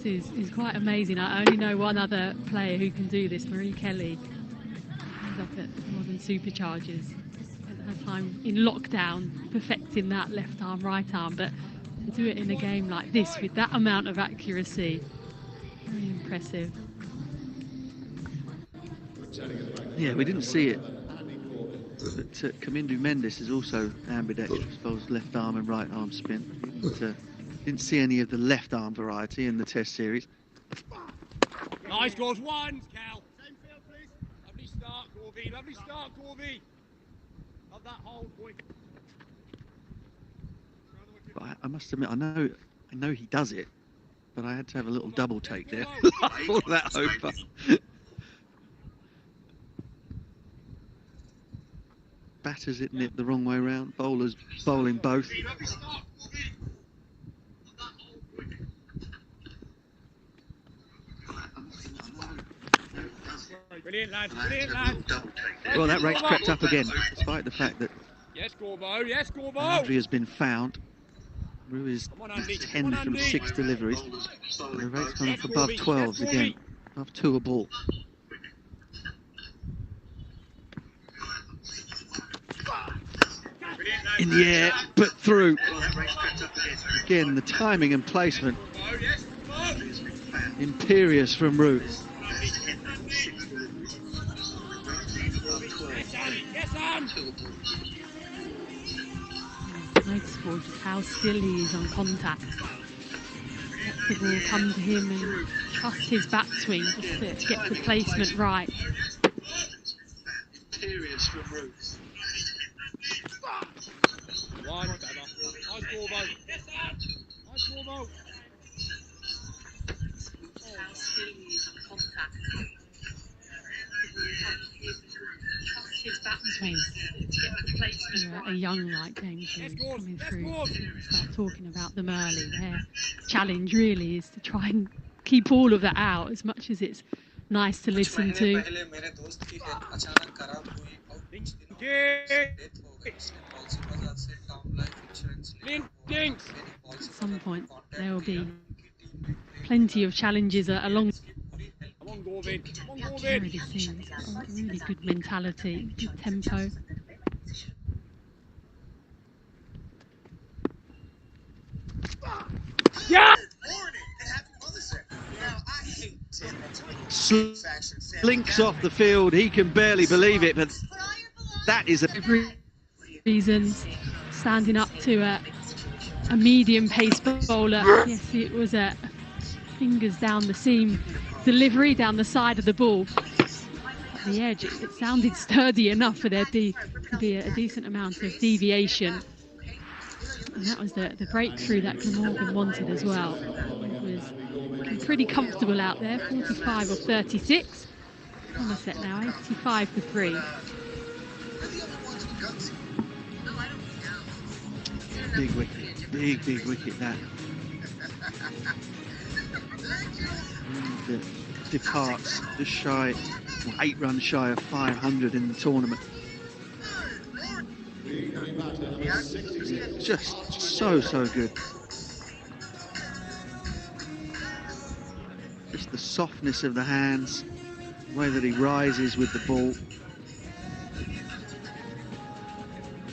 This is quite amazing. I only know one other player who can do this, Marie Kelly. She's up at Modern Superchargers. Spent her time in lockdown perfecting that left arm, right arm, but to do it in a game like this with that amount of accuracy, very impressive. Yeah, we didn't see it, but Kamindu Mendes is also ambidextrous, bowls left arm and right arm spin. Didn't see any of the left arm variety in the Test series. Nice goes ones, Cal. Same field, please. Lovely start, Corby. Lovely start, Corby. Love that hold, boy. But I must admit, I know he does it, but I had to have a little double take there. All that over. Batters it nipped the wrong way round. Bowlers bowling both. Brilliant, lad. Brilliant, lad. Well, that rate's crept up again, despite the fact that Yes, Corbo. Yes, Corbo. Andrew has been found. Rue is 10 from 6 deliveries. And the rate's gone up above 12s again. Above 2 a ball. In the air, but through. Again, the timing and placement. Imperious from Rue. Noticeable just how still he is on contact. Let the ball come to him and trust his backswing just to get the placement right. Imperious from Rue. One better. Nice Corbo. Nice Corbo. How still he is on contact. Trust his backswing to get the placement right. A young like James Reed coming through. Start talking about them early. Their challenge really is to try and keep all of that out, as much as it's nice to listen to. At some point there will be plenty of challenges along. Really seems got a really good mentality, good tempo. Yeah! Slinks off the field, he can barely believe it, but that is a reasons standing up to a medium pace bowler. Yes, it was a fingers down the seam delivery down the side of the ball. At the edge, it sounded sturdy enough for there to be a decent amount of deviation. And that was the breakthrough that Glamorgan wanted as well. It was looking pretty comfortable out there, 45 or 36. Somerset now, 85 for 3. Big wicket, big wicket that. And departs just shy, 8 runs shy of 500 in the tournament. Just so good. Just the softness of the hands, the way that he rises with the ball.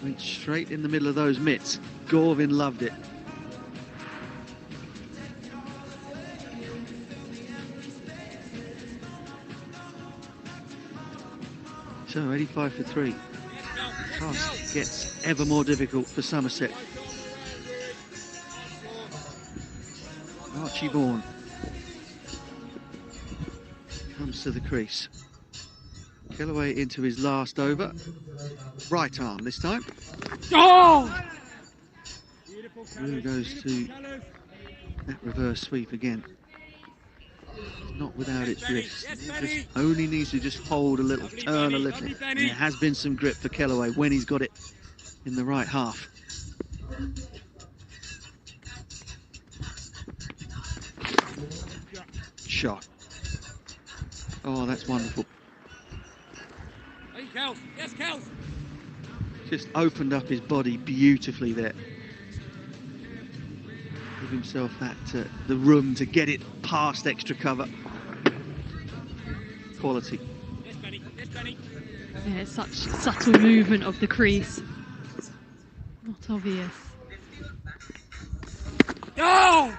Went straight in the middle of those mitts. Gorvin loved it. So 85 for 3. The task gets ever more difficult for Somerset. Archie Vaughan comes to the crease. Kellaway into his last over. Right arm this time. Oh! Rue goes to that reverse sweep again. Not without its risks. Just only needs to just hold a little, turn a little. And there has been some grip for Kellaway when he's got it in the right half. Shot. Oh, that's wonderful. Hey, Kels. Yes, Kels. Just opened up his body beautifully there. give himself that the room to get it past extra cover. Quality. Yeah, such subtle movement of the crease. Not obvious. Go!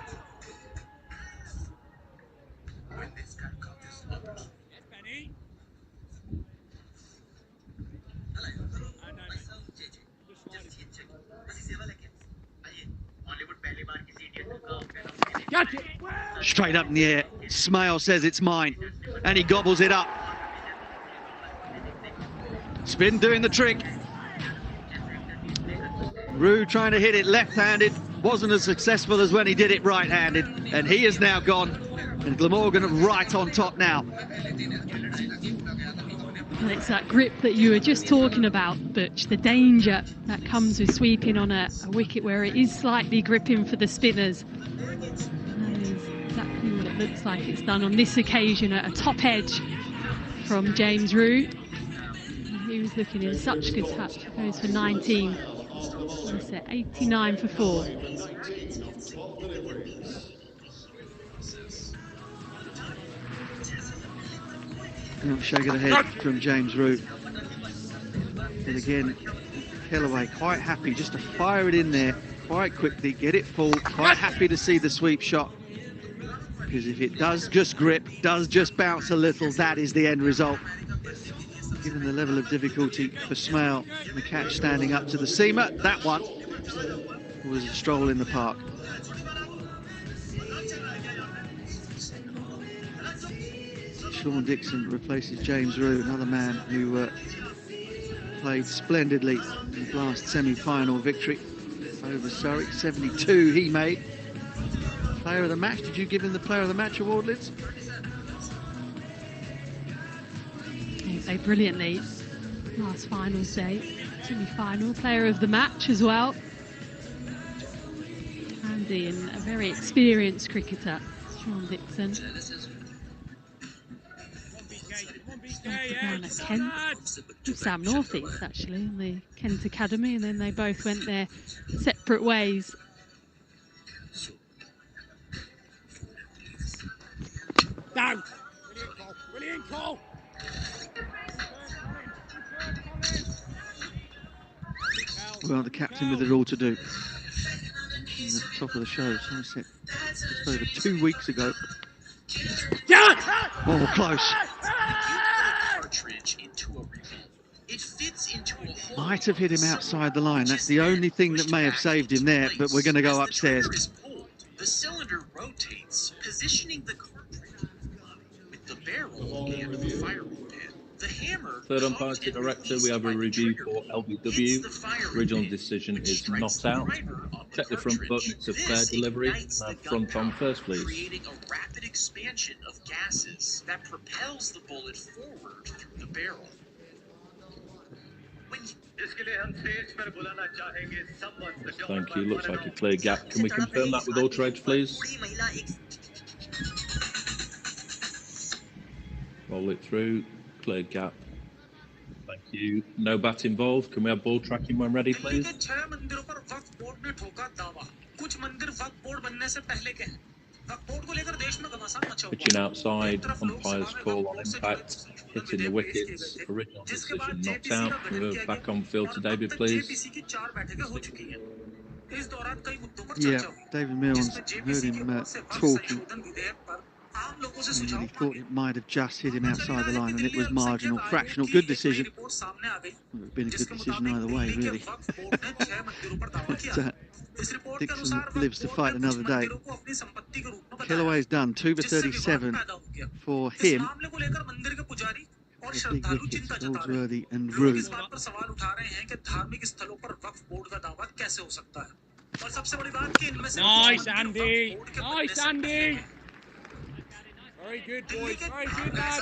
Straight up in the air. Smale says it's mine, and he gobbles it up. Spin doing the trick. Roux trying to hit it left-handed, wasn't as successful as when he did it right-handed, and he is now gone, and Glamorgan right on top now. And it's that grip that you were just talking about, Butch, the danger that comes with sweeping on a wicket where it is slightly gripping for the spinners. That is exactly what it looks like it's done on this occasion at a top edge from James Roux. He was looking in such good touch. He goes for 19. That's it, 89 for 4. Shake of the head from James Roux. But again, Kellaway quite happy just to fire it in there quite quickly, get it full, quite happy to see the sweep shot. Because if it does just grip, does just bounce a little, that is the end result. Given the level of difficulty for Smale, the catch standing up to the seamer, that one was a stroll in the park. Sean Dixon replaces James Roux, another man who played splendidly in the last semi-final victory over Surrey. 72 he made. Player of the match, did you give him the Player of the Match award, Liz? He played brilliantly last finals day, semi-final. Player of the match as well. Handy and a very experienced cricketer, Sean Dixon. Down at Kent, with Sam Northeast actually, in the Kent Academy, and then they both went their separate ways. Down! Brilliant call! Well, the captain with it all to do. In the top of the show, Somerset just over 2 weeks ago. Oh, close. Might have hit him outside the line. That's the only thing that may have saved him there, but we're going to go upstairs. The cylinder rotates, positioning the cartridge with the barrel and the firing pin. The hammer. Third umpire to director, we have a review for LBW. Original decision is not out. Check the front button, it's a fair delivery. Have front on first, please. Creating a rapid expansion of gases that propels the bullet forward through the barrel. Thank you. Looks like a clear gap. Can we confirm that with Ultra Edge, please? Roll it through. Clear gap. Thank you. No bat involved. Can we have ball tracking when ready, please? Pitching outside. Umpire's call on impact. Hitting the wickets. Original decision knocked out. We're back on field to David, please. Yeah, David Milnes, heard him talking. And he thought it might have just hit him outside the line, and it was marginal, fractional. Good decision. Would have been a good decision either way, really. But, Dixon lives to fight another day. Kellaway's done 2 for 37 for him. The big wickets, Goldsworthy and Roux. Nice, Andy! Nice, Andy! Very good, boys. Very good, lads.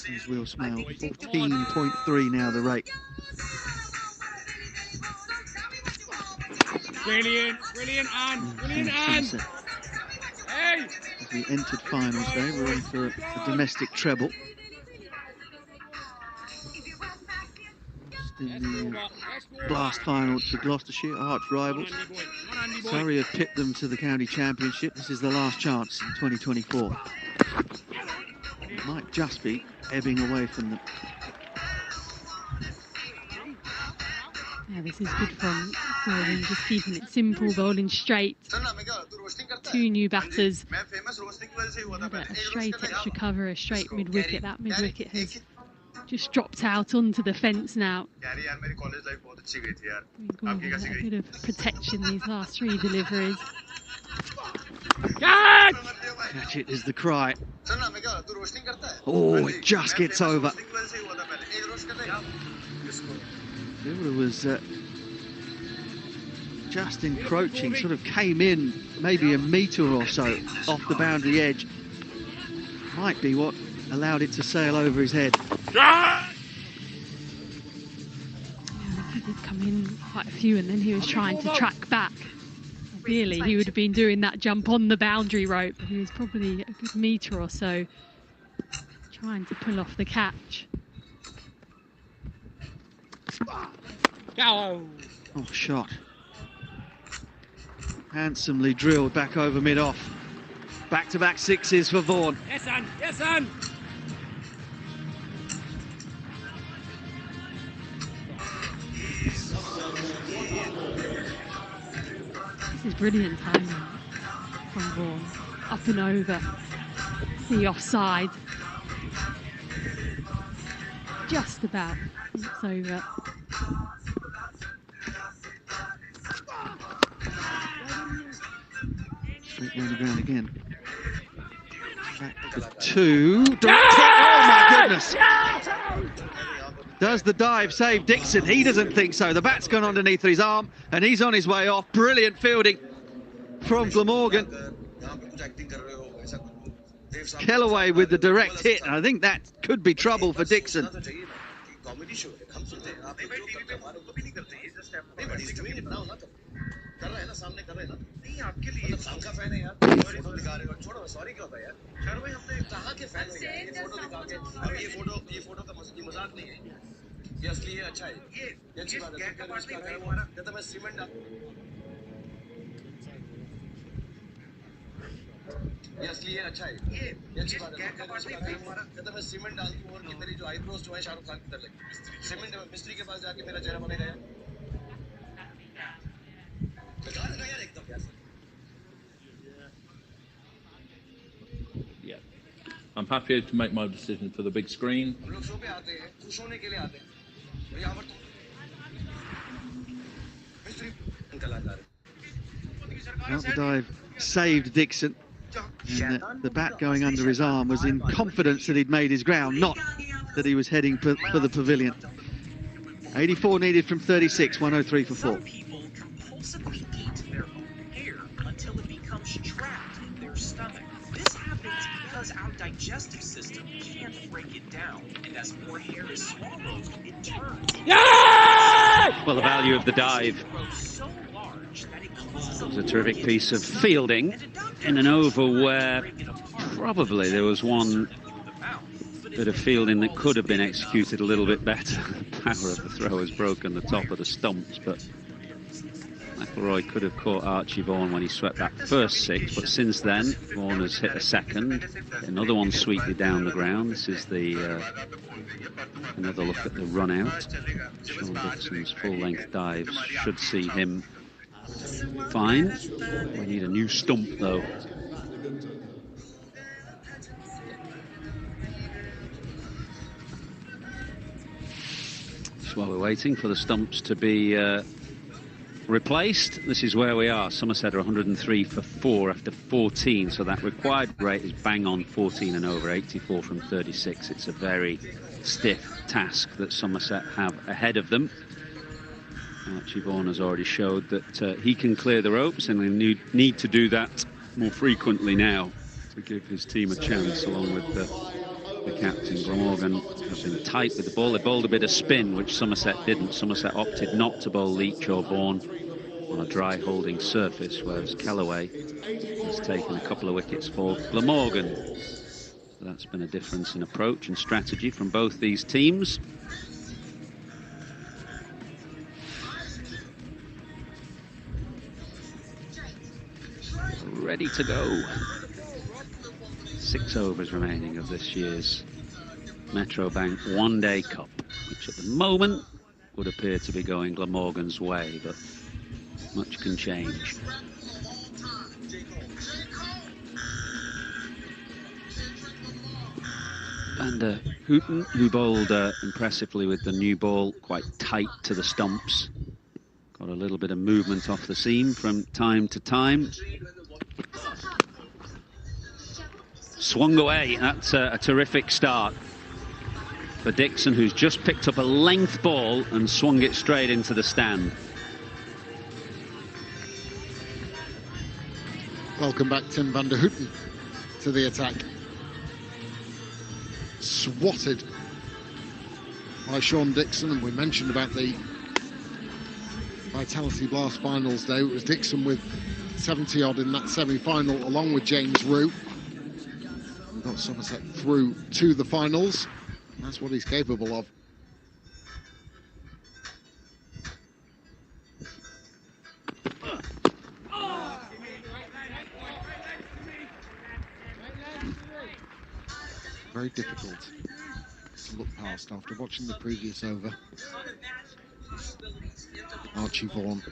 As Will Smale, 14.3 now the rate. Brilliant, brilliant, Anne. Brilliant, Anne. Hey! As we entered finals day, we're in for a domestic treble. in the last final to Gloucestershire, arch rivals. Surrey have pipped them to the county championship. This is the last chance in 2024. It might just be ebbing away from them. Yeah, this is good from Glamorgan, just keeping it simple, bowling straight. Two new batters. A straight extra cover, a straight mid-wicket. That mid-wicket has just dropped out onto the fence now. Glamorgan a bit of protection these last three deliveries. Catch it is the cry. Oh, it just gets over. It was just encroaching, sort of came in maybe a metre or so off the boundary edge. Might be what allowed it to sail over his head. He did come in quite a few and then he was trying to track back. Ideally, he would have been doing that jump on the boundary rope, but he was probably a good metre or so trying to pull off the catch. Oh, shot. Handsomely drilled back over mid-off. Back-to-back sixes for Vaughan. Yes, son. Yes, son. This is brilliant timing from Vaughan. Up and over the offside. Just about. It's over. Straight down the ground again. Back to two. Oh my goodness! Does the dive save Dixon? He doesn't think so. The bat's gone underneath his arm and he's on his way off. Brilliant fielding from Glamorgan. Kellaway with the direct hit. I think that could be trouble for Dixon. Yeah, I'm happy to make my decision for the big screen. Well, the dive saved Dixon. And the bat going under his arm was in confidence that he'd made his ground, not that he was heading for the pavilion. 84 needed from 36, 103 for 4. Some people compulsively eat their own hair until it becomes trapped in their stomach. This happens because our digestive system can't break it down, and as more hair is swallowed, it turns. Well, the value of the dive was a terrific piece of fielding in an over where probably there was one bit of fielding that could have been executed a little bit better. The power of the throw has broken the top of the stumps, but McIlroy could have caught Archie Vaughan when he swept that first six, but since then Vaughan has hit a second, another one sweetly down the ground. This is the another look at the run out. Sean Dixon's full-length dives should see him fine. We need a new stump though. So while we're waiting for the stumps to be replaced, this is where we are. Somerset are 103 for 4 after 14, so that required rate is bang on 14 and over, 84 from 36. It's a very stiff task that Somerset have ahead of them. Archie Vaughan has already showed that he can clear the ropes, and they need to do that more frequently now to give his team a chance, along with the captain. Glamorgan has been tight with the ball. They bowled a bit of spin, which Somerset didn't. Somerset opted not to bowl Leach or Vaughan on a dry holding surface, whereas Kellaway has taken a couple of wickets for Glamorgan. So that's been a difference in approach and strategy from both these teams. ready to go. 6 overs remaining of this year's Metrobank One-Day Cup, which at the moment would appear to be going Glamorgan's way, but much can change. And Hooton, who bowled impressively with the new ball, quite tight to the stumps. Got a little bit of movement off the seam from time to time. Swung away. That's a terrific start for Dixon, who's just picked up a length ball and swung it straight into the stand. Welcome back, Tim van der Hooten, to the attack. Swatted by Sean Dixon, and we mentioned about the Vitality Blast Finals Day. It was Dixon with 70 odd in that semi-final, along with James Root. We got Somerset through to the finals. That's what he's capable of. Very difficult to look past after watching the previous over. Archie Vaughan,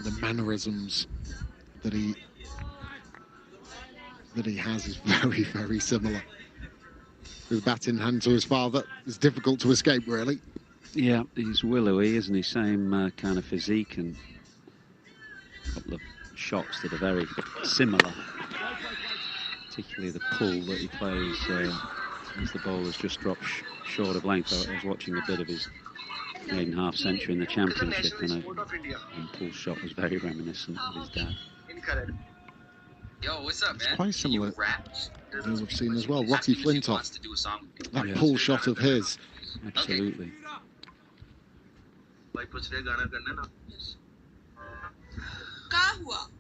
the mannerisms that he has is very, very similar. With bat in hand to his father, it's difficult to escape, really. Yeah, he's willowy, isn't he? Same kind of physique, and a couple of shots that are very similar. Particularly the pull that he plays as the bowler's just dropped short of length. I was watching a bit of his maiden half century in the championship, and pull shot was very reminiscent of his dad. Yo, what's up, man? It's quite similar. You'll have seen as well, Rocky Flintoff. That pull shot of his. Absolutely.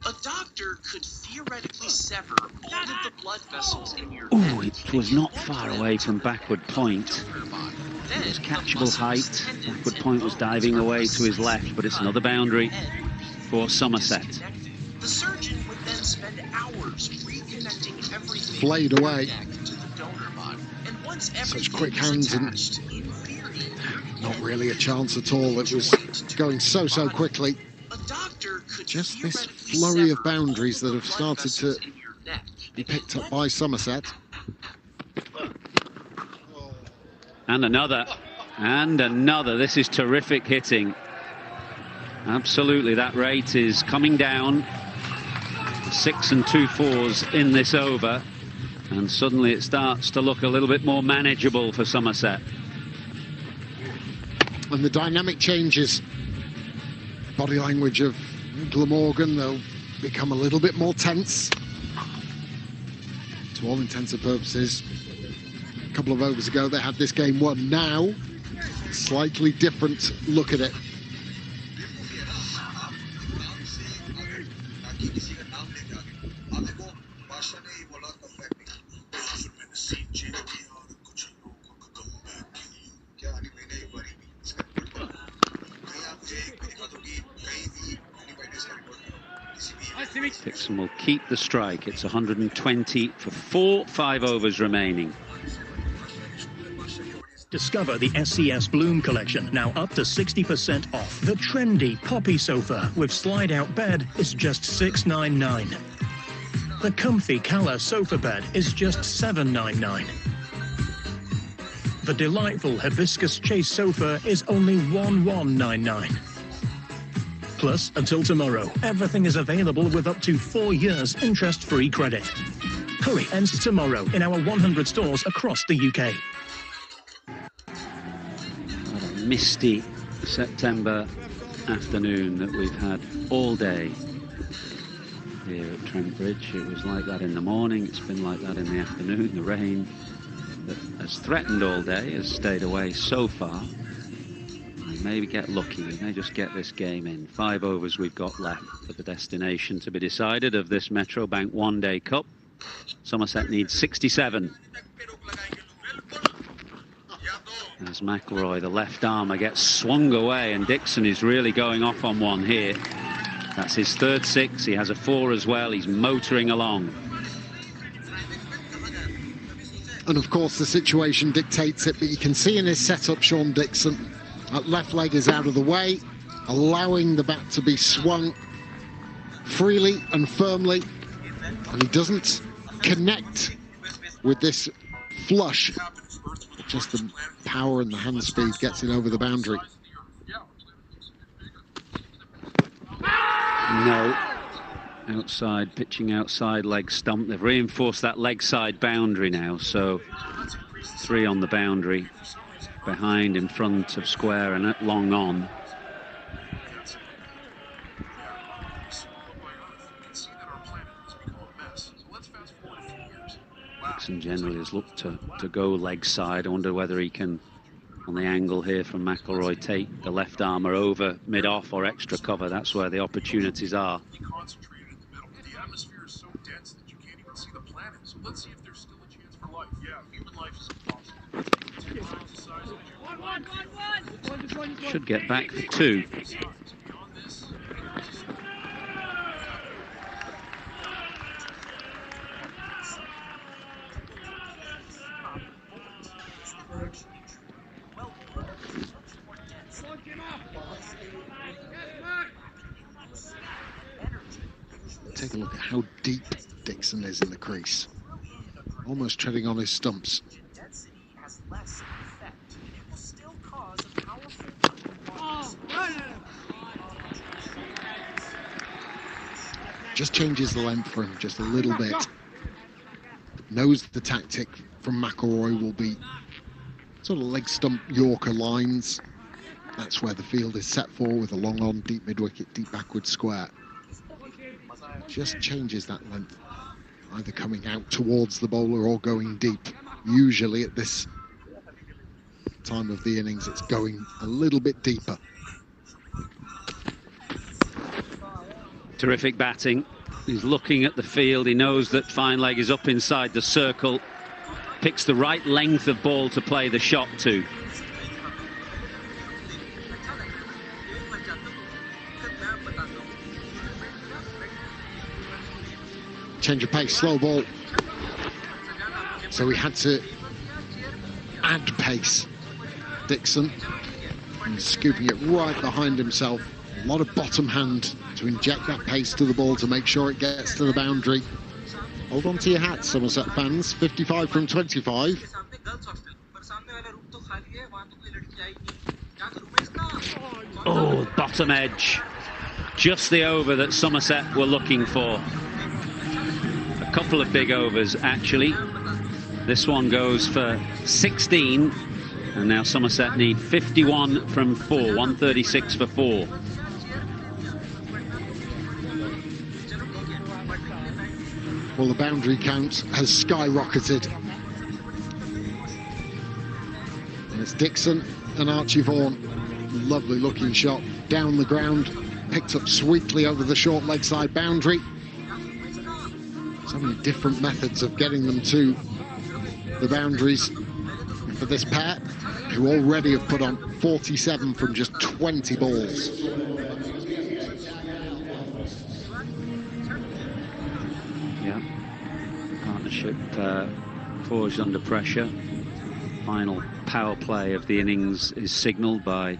A doctor could theoretically sever all of the blood vessels in your Oh, it was not far away from backward point. It was catchable height. Backward point was diving away to his left, but it's another boundary for Somerset. The surgeon would then spend hours reconnecting everything Flayed away. to the donor bod. And once Such everything quick is hands and attached, in theory, not really a chance at all. It was going so quickly. a doctor could Just this theoretically flurry of sever boundaries all that of have the blood started to vessels in your neck. be picked up by Somerset. And another. And another. This is terrific hitting. Absolutely, that rate is coming down. 6 2/4 in this over, and suddenly it starts to look a little bit more manageable for Somerset. And the dynamic changes. Body language of Glamorgan, they'll become a little bit more tense. To all intents and purposes, a couple of overs ago they had this game won. Now, slightly different look at it. Dixon will keep the strike. It's 120 for 4, 5 overs remaining. Discover the SCS Bloom collection, now up to 60% off. The trendy poppy sofa with slide-out bed is just $699. The comfy Cala sofa bed is just $799. The delightful hibiscus chase sofa is only $1199. Plus, until tomorrow, everything is available with up to 4 years interest-free credit. Hurry, ends tomorrow in our 100 stores across the UK. What a misty September afternoon that we've had all day here at Trent Bridge. It was like that in the morning, it's been like that in the afternoon. The rain that has threatened all day has stayed away so far. We maybe get lucky, we may just get this game in. 5 overs we've got left for the destination to be decided of this Metrobank One-Day Cup. Somerset needs 67. As McElroy, the left armer, gets swung away, and Dixon is really going off on one here. That's his third 6. He has a 4 as well. He's motoring along. And of course the situation dictates it, but you can see in his setup Sean Dixon, that left leg is out of the way, allowing the bat to be swung freely and firmly, and he doesn't connect with this flush. Just the power and the hand speed gets it over the boundary. No. Outside, pitching outside leg stump. They've reinforced that leg side boundary now, so 3 on the boundary, behind, in front of square and at long on. Dixon generally has looked to go leg side. I wonder whether he can, on the angle here from McIlroy, take the left armour over mid-off or extra cover. That's where the opportunities are. The atmosphere is so dense that you can't even see the planet. So let's see if there's still a chance for life. Yeah, human life is impossible. Should get back for 2. Take a look at how deep Dixon is in the crease. Almost treading on his stumps. Just changes the length for him just a little bit. Knows the tactic from McIlroy will be sort of leg stump Yorker lines. That's where the field is set for, with a long on, deep mid-wicket, deep backward square. Just changes that length, either coming out towards the bowler or going deep. Usually at this time of the innings, it's going a little bit deeper. Terrific batting. He's looking at the field. He knows that fine leg is up inside the circle. Picks the right length of ball to play the shot to. Change of pace, slow ball. So he had to add pace. Dixon, and scooping it right behind himself. A lot of bottom hand to inject that pace to the ball to make sure it gets to the boundary. Hold on to your hats, Somerset fans. 55 from 25. Oh, bottom edge. Just the over that Somerset were looking for. A couple of big overs, actually. This one goes for 16. And now Somerset need 51 from 4. 136 for 4. Well, the boundary count has skyrocketed. And it's Dixon and Archie Vaughan. Lovely looking shot down the ground, picked up sweetly over the short leg side boundary. So many different methods of getting them to the boundaries for this pair, who already have put on 47 from just 20 balls. Yeah, partnership forged under pressure. Final power play of the innings is signalled by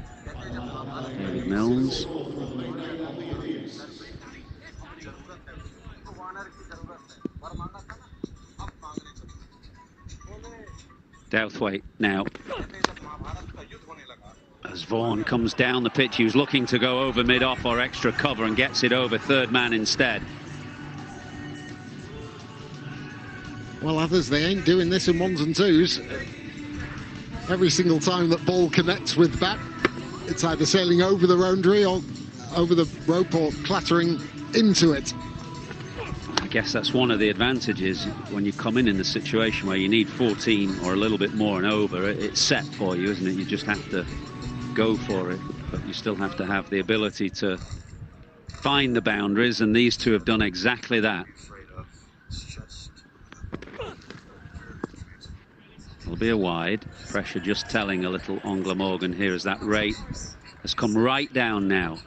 David Milnes. Douthwaite now. As Vaughan comes down the pitch, he was looking to go over mid-off or extra cover and gets it over third man instead. Well, others, they ain't doing this in ones and twos. Every single time that ball connects with bat, it's either sailing over the boundary or over the rope or clattering into it. I guess that's one of the advantages when you come in the situation where you need 14 or a little bit more and over. It's set for you, isn't it? You just have to go for it, but you still have to have the ability to find the boundaries, and these two have done exactly that. It'll be a wide. Pressure just telling a little on Glamorgan here as that rate has come right down now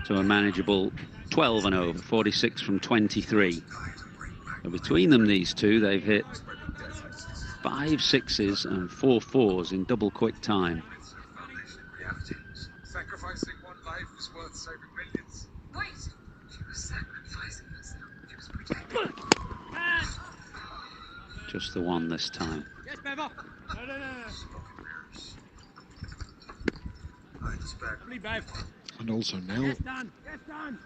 to a manageable 12 and over, 46 from 23. So between them, these two, they've hit 5 sixes and 4 fours in double quick time. Sacrificing one life was worth saving millions. Wait, she was sacrificing herself. It was pretty. Just the one this time. Yes, Bever. No. Lovely, Bev. And also now, Yes, Dan. Yes, Dan.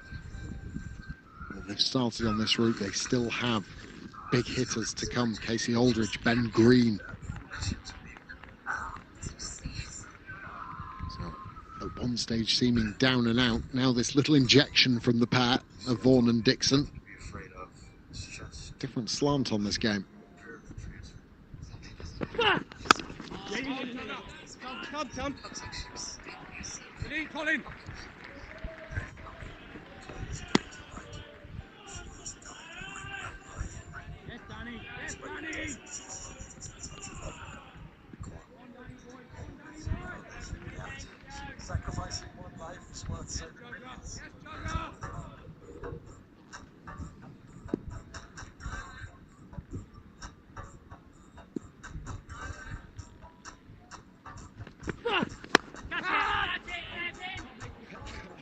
they've started on this route, they still have big hitters to come. Casey Aldridge, Ben Green. So at one stage seeming down and out. Now this little injection from the pair of Vaughan and Dixon. Different slant on this game. Come. Colin. Yes, Danny. Yes, Danny. Sacrificing one life was worth saving millions.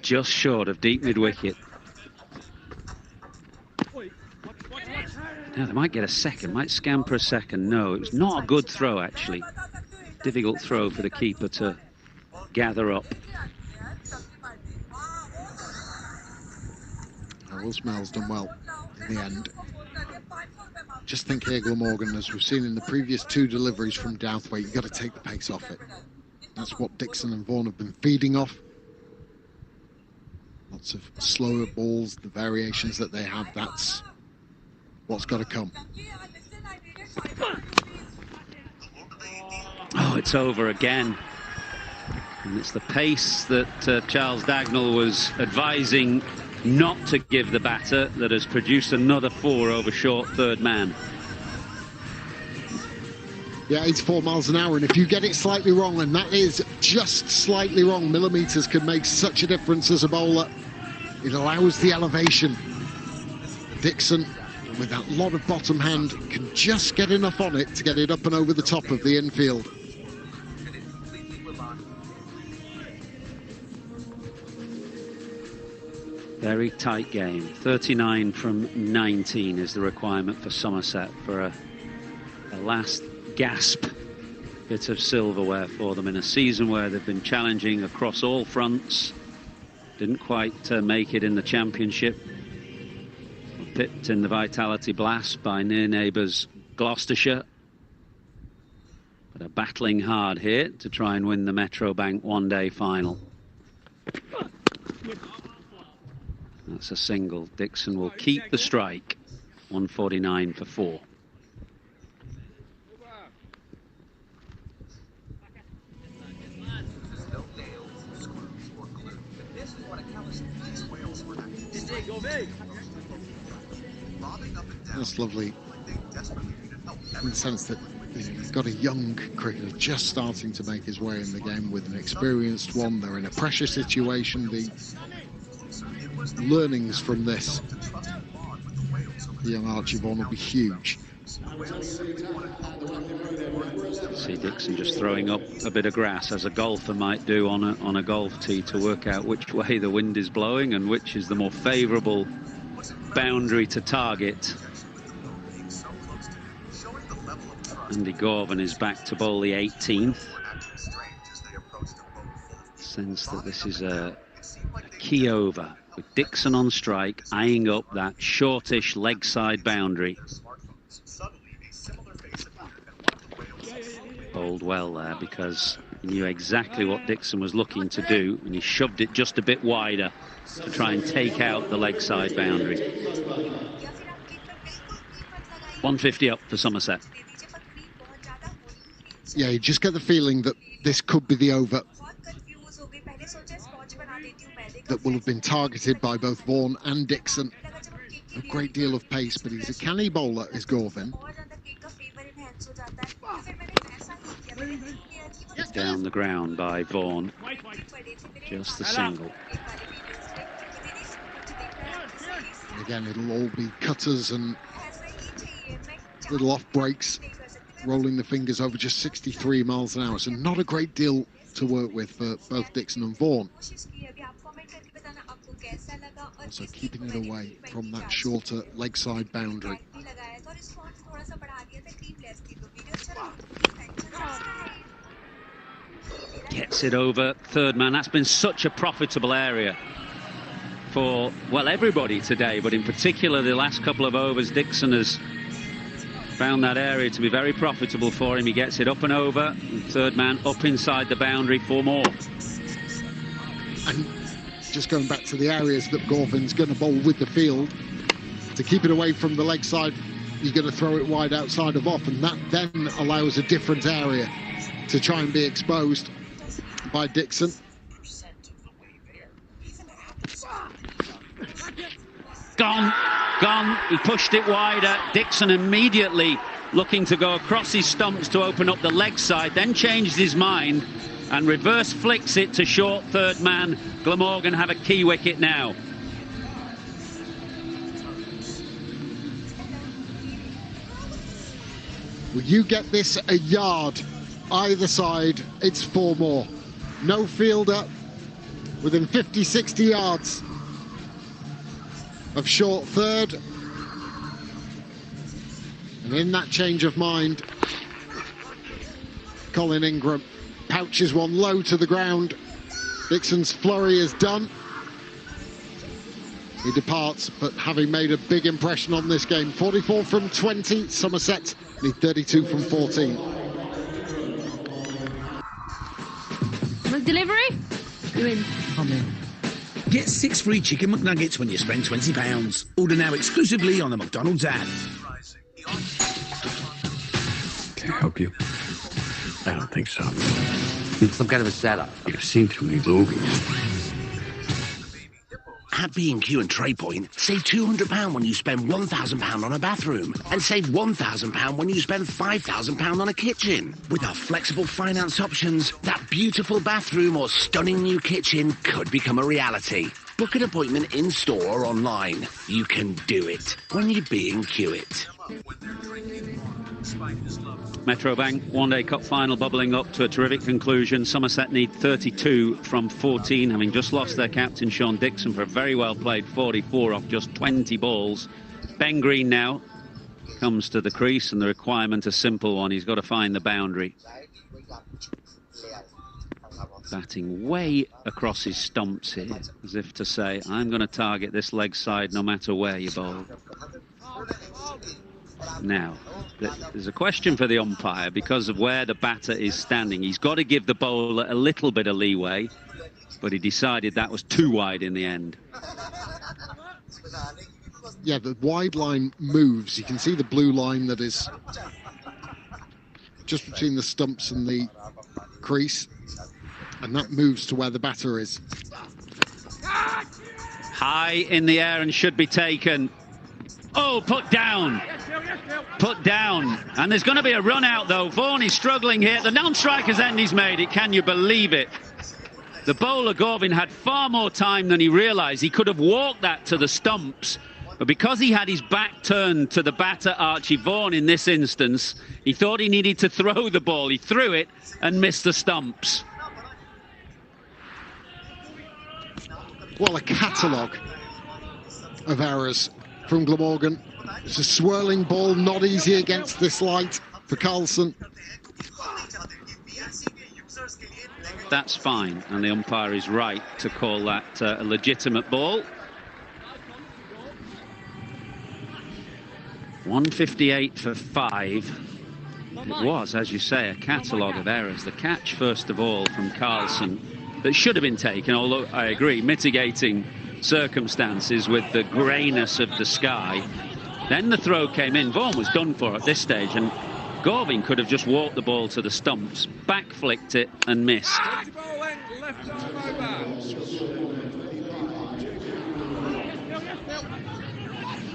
Just short of deep mid-wicket. Now they might get a second, might scamper a second. No, it was not a good throw, actually. Difficult throw for the keeper to gather up. Will Smell's done well in the end. Just think here, Glamorgan, as we've seen in the previous 2 deliveries from Douthwaite, you've got to take the pace off it. That's what Dixon and Vaughan have been feeding off. Lots of slower balls, the variations that they have, that's what's got to come. Oh, it's over again. And it's the pace that Charles Dagnall was advising not to give the batter that has produced another 4 over short third man. Yeah, it's 4 miles an hour, and if you get it slightly wrong, and that is just slightly wrong, millimetres can make such a difference as a bowler. It allows the elevation. Dixon, with that lot of bottom hand, can just get enough on it to get it up and over the top of the infield. Very tight game. 39 from 19 is the requirement for Somerset for a last gasp bit of silverware for them in a season where they've been challenging across all fronts. Didn't quite make it in the championship. Pipped in the Vitality Blast by near neighbours Gloucestershire. But are battling hard here to try and win the Metro Bank one-day final. That's a single. Dixon will keep the strike. 149 for 4. That's lovely in the sense that you've got a young cricketer just starting to make his way in the game with an experienced one. They're in a pressure situation. The learnings from this, the young Archie Vaughan, will be huge. See Dixon just throwing up a bit of grass, as a golfer might do on a golf tee, to work out which way the wind is blowing and which is the more favourable boundary to target. Andy Gorvan is back to bowl the 18th. Sense that this is a key over, with Dixon on strike, eyeing up that shortish leg side boundary. Bowled well there because he knew exactly what Dixon was looking to do, and he shoved it just a bit wider to try and take out the leg side boundary. 150 up for Somerset. Yeah, you just get the feeling that this could be the over that will have been targeted by both Vaughan and Dixon. A great deal of pace, but he's a canny bowler, is Gorvan. Down the ground by Vaughan. Just the single. Again, it'll all be cutters and little off breaks, rolling the fingers over just 63 miles an hour. So not a great deal to work with for both Dixon and Vaughan. Also keeping it away from that shorter leg side boundary. Gets it over third man. That's been such a profitable area for, well, everybody today, but in particular the last couple of overs. Dixon has found that area to be very profitable for him. He gets it up and over, and third man up inside the boundary for more. And just going back to the areas that Gorvin's going to bowl with the field, to keep it away from the leg side, you're going to throw it wide outside of off, and that then allows a different area to try and be exposed by Dixon. Gone. He pushed it wider. Dixon immediately looking to go across his stumps to open up the leg side, then changed his mind and reverse flicks it to short third man. Glamorgan have a key wicket now. Will you get this a yard either side? It's 4 more. No fielder within 50, 60 yards of short third. And in that change of mind, Colin Ingram pouches one low to the ground. Dixon's flurry is done. He departs, but having made a big impression on this game. 44 from 20, Somerset need 32 from 14. Delivery? You're in. I'm in. Get 6 free chicken McNuggets when you spend £20. Order now exclusively on the McDonald's app. Can I help you? I don't think so. It's some kind of a setup. You've seen too many movies. At B&Q and TradePoint, save £200 when you spend £1,000 on a bathroom, and save £1,000 when you spend £5,000 on a kitchen. With our flexible finance options, that beautiful bathroom or stunning new kitchen could become a reality. Book an appointment in store or online. You can do it when you B&Q it. Metrobank One Day Cup final bubbling up to a terrific conclusion. Somerset need 32 from 14, having just lost their captain Sean Dixon for a very well played 44 off just 20 balls. Ben Green now comes to the crease, and the requirement a simple one. He's got to find the boundary. Batting way across his stumps here, as if to say, I'm going to target this leg side no matter where you bowl. Now, there's a question for the umpire because of where the batter is standing. He's got to give the bowler a little bit of leeway, but he decided that was too wide in the end. Yeah, the wide line moves. You can see the blue line that is just between the stumps and the crease, and that moves to where the batter is. High in the air and should be taken. Oh, put down. Put down. And there's going to be a run out, though. Vaughan is struggling here. The non-striker's end he's made it. Can you believe it? The bowler, Gorvin, had far more time than he realised. He could have walked that to the stumps. But because he had his back turned to the batter, Archie Vaughan, in this instance, he thought he needed to throw the ball. He threw it and missed the stumps. Well, a catalogue of errors from Glamorgan. It's a swirling ball, not easy against this light for Carlson. That's fine, and the umpire is right to call that a legitimate ball. 158 for 5. It was, as you say, a catalogue of errors. The catch, first of all, from Carlson, that should have been taken, although I agree, mitigating circumstances with the greyness of the sky. Then the throw came in. Vaughan was done for at this stage, and Gorvin could have just walked the ball to the stumps, back flicked it and missed.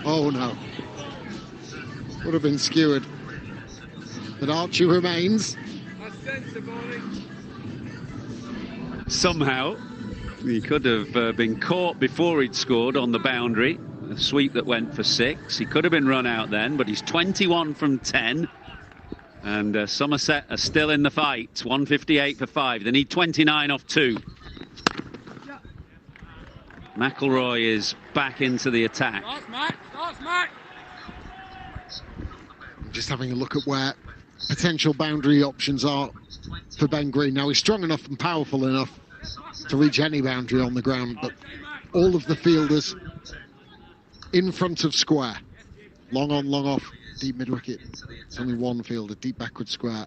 Oh no, would have been skewered, but Archie remains. Somehow he could have been caught before he'd scored on the boundary. A sweep that went for 6. He could have been run out then, but he's 21 from 10. And Somerset are still in the fight. 158 for 5. They need 29 off 2. McIlroy is back into the attack. Just having a look at where potential boundary options are for Ben Green. Now, he's strong enough and powerful enough to reach any boundary on the ground, but all of the fielders in front of square. Long on, long off, deep mid-wicket. It's only one fielder, deep backward square.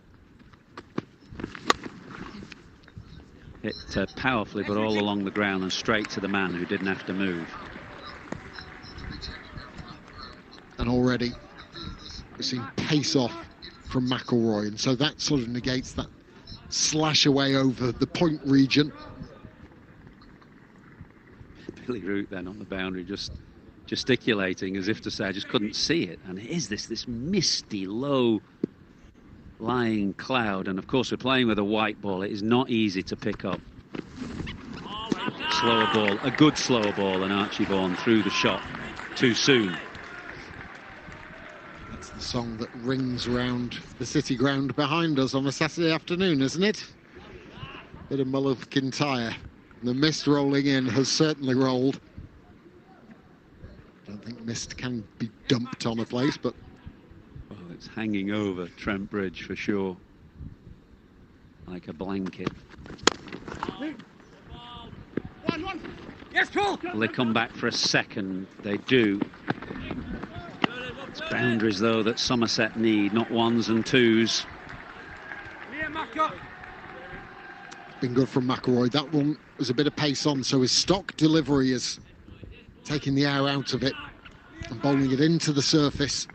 Hit powerfully, but all along the ground and straight to the man who didn't have to move. And already we've seen pace off from McIlroy, and so that sort of negates that slash away over the point region. Billy Root then on the boundary, just gesticulating as if to say, I just couldn't see it. And it is this misty, low lying cloud, and of course we're playing with a white ball. It is not easy to pick up. Slower ball, a good slower ball, and Archie Vaughan threw the shot too soon. That's the song that rings round the city ground behind us on a Saturday afternoon, isn't it? Bit of Mull of Kintyre. The mist rolling in has certainly rolled. I don't think mist can be dumped on a place, but well, it's hanging over Trent Bridge for sure, like a blanket. Yes, cool. Will they come back for a second? They do. It's boundaries, though, that Somerset need, not 1s and 2s. Been good from McIlroy. That one was a bit of pace on, so his stock delivery is taking the air out of it and bowling it into the surface.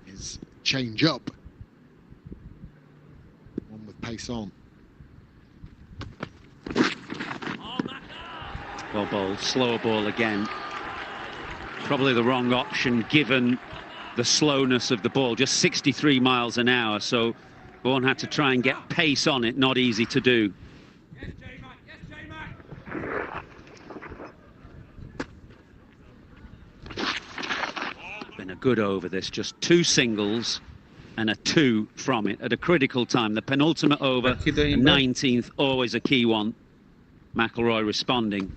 His change up. One with pace on. Well bowled, slower ball again. Probably the wrong option given the slowness of the ball, just 63 miles an hour, so Vaughan had to try and get pace on it, not easy to do. Been a good over this, just 2 singles and a 2 from it at a critical time. The penultimate over, the 19th, always a key one. McIlroy responding.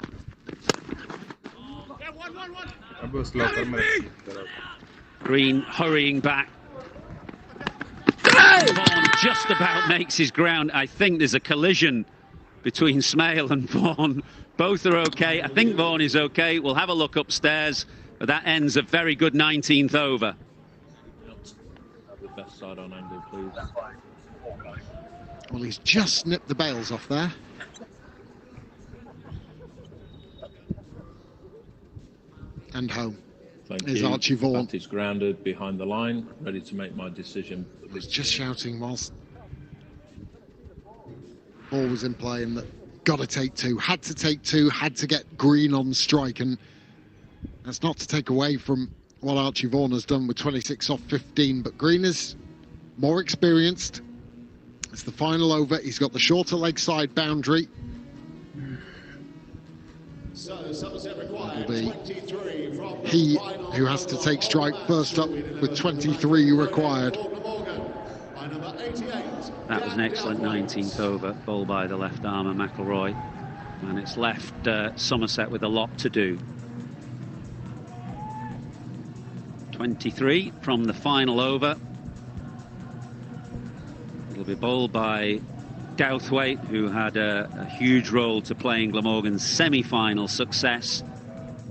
Green hurrying back. Vaughan just about makes his ground. I think there's a collision between Smale and Vaughan. Both are okay. I think Vaughan is okay. We'll have a look upstairs, but that ends a very good 19th over. Have the best side on angle, please. Well, he's just nipped the bails off there. And home. Thank is you. Archie Vaughan. Bat is grounded behind the line, ready to make my decision. Was just shouting whilst ball was in play, and that got to take 2, had to take 2, had to get Green on strike, and that's not to take away from what Archie Vaughan has done with 26 off 15, but Green is more experienced. It's the final over. He's got the shorter leg side boundary. It'll be he who has to take strike first up with 23 required. That was an excellent 19th over, bowled by the left armer McIlroy, and it's left Somerset with a lot to do. 23 from the final over. It'll be bowled by Douthwaite, who had a huge role to play in Glamorgan's semi-final success,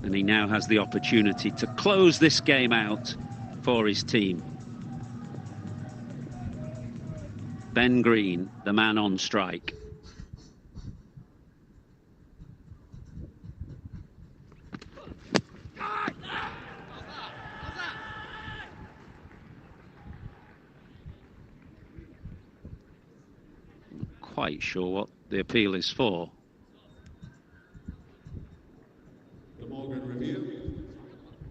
and he now has the opportunity to close this game out for his team. Ben Green, the man on strike. Quite sure what the appeal is for.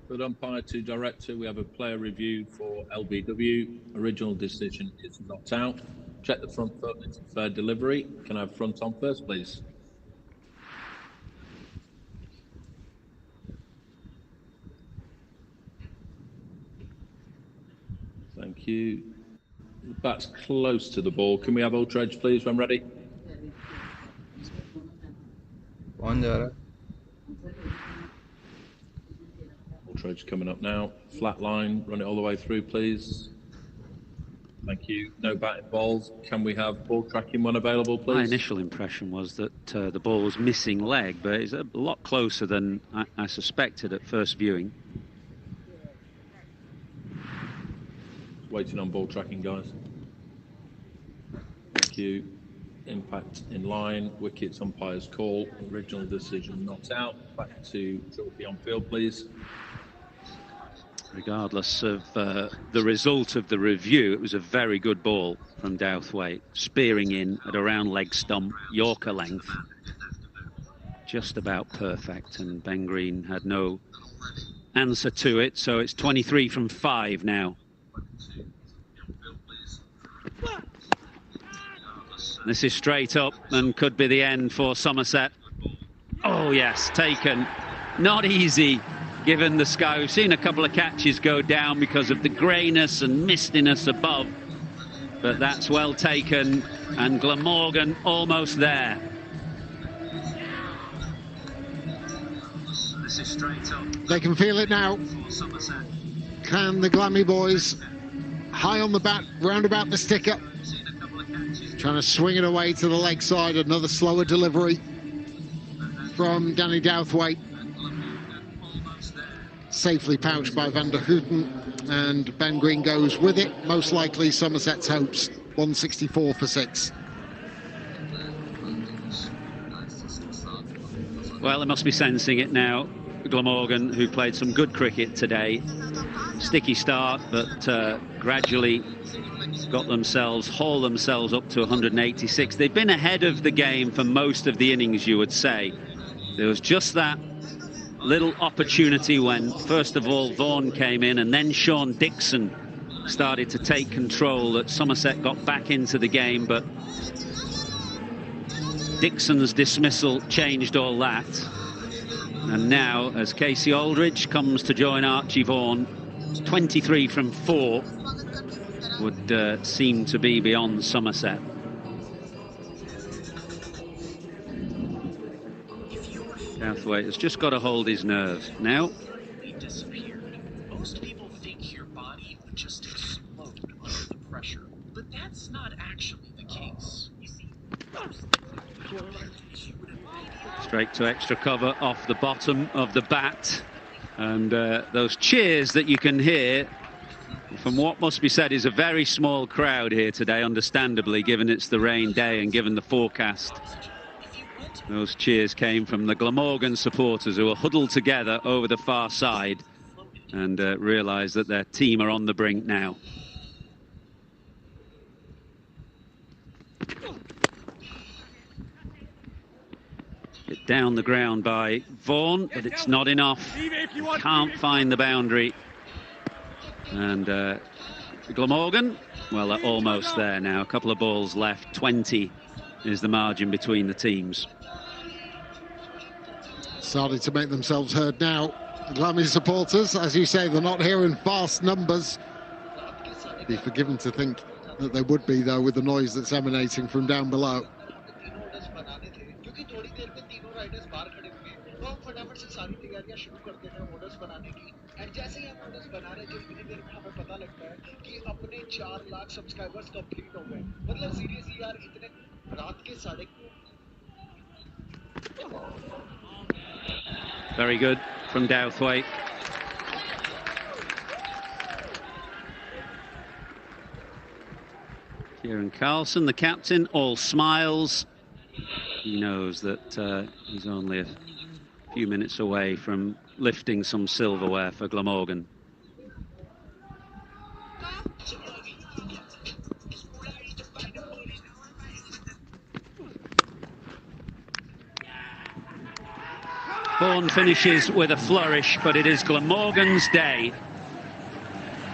Good umpire to director, we have a player review for LBW. Original decision is not out. Check the front foot, it's a fair delivery. Can I have front on first, please? Thank you. The bat's close to the ball. Can we have Aldridge, please, when ready? Aldridge coming up now. Flat line, run it all the way through, please. Thank you. No batting balls. Can we have ball tracking one available, please? My initial impression was that the ball was missing leg, but it's a lot closer than I suspected at first viewing. Waiting on ball tracking, guys. Thank you. Impact in line. Wickets, umpire's call. Original decision not out. Back to trophy on field, please. Regardless of the result of the review, it was a very good ball from Douthwaite, spearing in at around leg stump, Yorker length. Just about perfect, and Ben Green had no answer to it, so it's 23 from 5 now. This is straight up and could be the end for Somerset. Oh yes, taken. Not easy, given the sky. We've seen a couple of catches go down because of the greyness and mistiness above. But that's well taken, and Glamorgan almost there. They can feel it now. Can the Glammy boys? High on the bat, round about the sticker. Trying to swing it away to the leg side. Another slower delivery from Danny Douthwaite. Safely pouched by Van der Houten, and Ben Green goes with it. Most likely Somerset's hopes. 164 for 6. Well, they must be sensing it now. Glamorgan, who played some good cricket today. Sticky start, but gradually hauled themselves up to 186. They've been ahead of the game for most of the innings, you would say. There was just that little opportunity when, first of all, Vaughan came in, and then Sean Dixon started to take control, that Somerset got back into the game, but Dixon's dismissal changed all that. And now, as Casey Aldridge comes to join Archie Vaughan, 23 from 4 would seem to be beyond Somerset. Douthwaite has just got to hold his nerve now. Most people think your body would just explode under the pressure, but that's not actually the case. You see, Straight to extra cover off the bottom of the bat, and those cheers that you can hear from what must be said is a very small crowd here today, understandably, given it's the rain day and given the forecast. Those cheers came from the Glamorgan supporters, who were huddled together over the far side and realised that their team are on the brink now. Hit down the ground by Vaughan, but it's not enough. Can't find the boundary. And Glamorgan, well, they're almost there now. A couple of balls left. 20 is the margin between the teams. Starting to make themselves heard now. The Glammy supporters, as you say, they're not here in vast numbers. Be forgiven to think that they would be, though, with the noise that's emanating from down below. Very good from Douthwaite. Kieran Carlson, the captain, all smiles. He knows that he's only a few minutes away from lifting some silverware for Glamorgan. Vaughan finishes with a flourish, but it is Glamorgan's day.